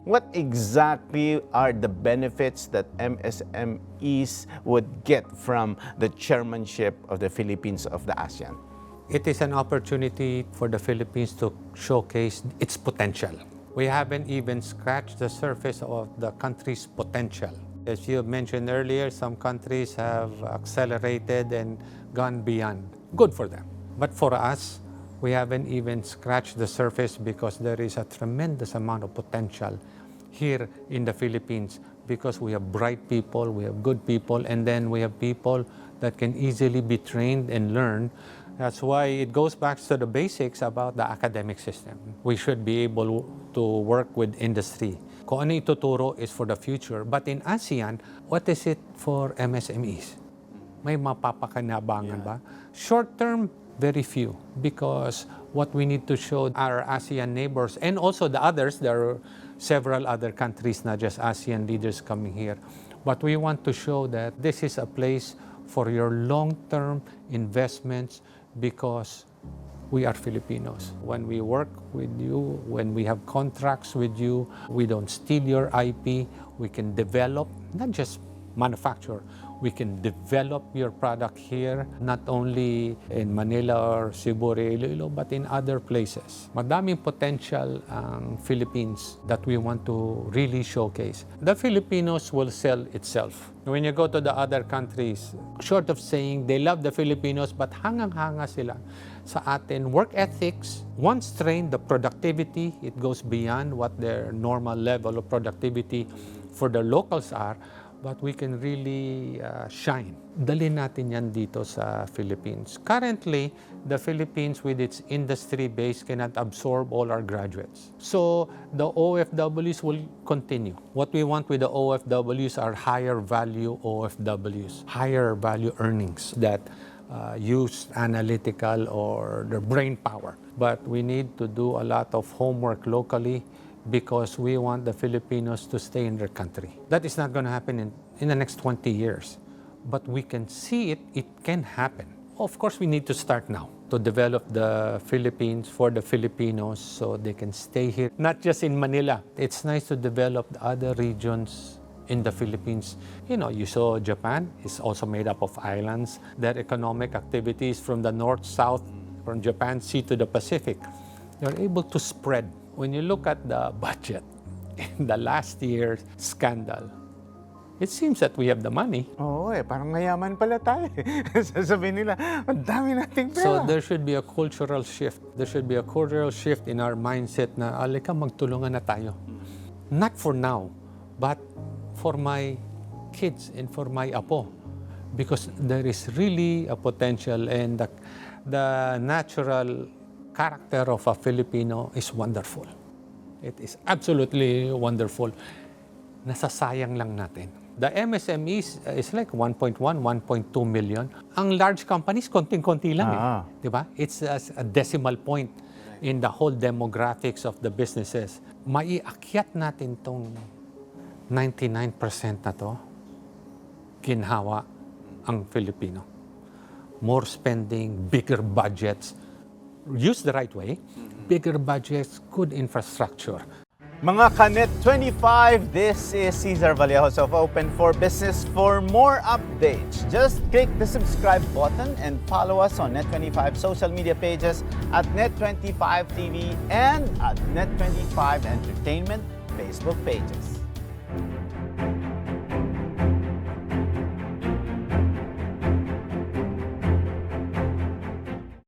what exactly are the benefits that MSMEs would get from the chairmanship of the Philippines of the ASEAN? It is an opportunity for the Philippines to showcase its potential. We haven't even scratched the surface of the country's potential. As you mentioned earlier, some countries have accelerated and gone beyond. Good for them. But for us, we haven't even scratched the surface because there is a tremendous amount of potential here in the Philippines because we have bright people, we have good people, and then we have people that can easily be trained and learn. That's why it goes back to the basics about the academic system. We should be able to work with industry. Kung ano ituturo is for the future. But in ASEAN, what is it for MSMEs? May mapapakinabangan ba? Short term, very few. Because what we need to show our ASEAN neighbors and also the others, there are several other countries, not just ASEAN leaders coming here. But we want to show that this is a place for your long-term investments because we are Filipinos. When we work with you, when we have contracts with you, we don't steal your IP. We can develop, not just manufacture, we can develop your product here, not only in Manila or Cebu, Iloilo, but in other places. Madaming potential ang Philippines that we want to really showcase. The Filipinos will sell itself. When you go to the other countries, short of saying they love the Filipinos, but hangang-hanga sila sa atin. Work ethics, once trained, the productivity, it goes beyond what their normal level of productivity for the locals are, but we can really shine. Dalhin natin yan dito sa Philippines. Currently, the Philippines with its industry base cannot absorb all our graduates. So the OFWs will continue. What we want with the OFWs are higher value OFWs, higher value earnings that use analytical or their brain power. But we need to do a lot of homework locally because we want the Filipinos to stay in their country. That is not going to happen in the next 20 years. But we can see it can happen. Of course, we need to start now to develop the Philippines for the Filipinos so they can stay here, not just in Manila. It's nice to develop the other regions in the Philippines. You know, you saw Japan is also made up of islands. Their economic activities from the north, south, from Japan Sea to the Pacific. They're able to spread. When you look at the budget in the last year's scandal, it seems that we have the money. Oo, parang mayaman pala tayo. Sasabihin nila, ang dami nating pera. So there should be a cultural shift. There should be a cultural shift in our mindset na, alika, magtulungan na tayo. Not for now, but for my kids and for my apo. Because there is really a potential and the natural character of a Filipino is wonderful. It is absolutely wonderful. Nasasayang lang natin. The MSMEs is like 1.1, 1.2 million. Ang large companies, konting-konti lang eh. Diba? It's a decimal point in the whole demographics of the businesses. Maiakyat natin tong 99% na to, ginhawa ang Filipino. More spending, bigger budgets, used the right way, bigger budgets, good infrastructure. Mga Kanet 25, this is Cesar Vallejos of Open for Business. For more updates, just click the subscribe button and follow us on Net25 social media pages at Net25 TV and at Net25 Entertainment Facebook pages.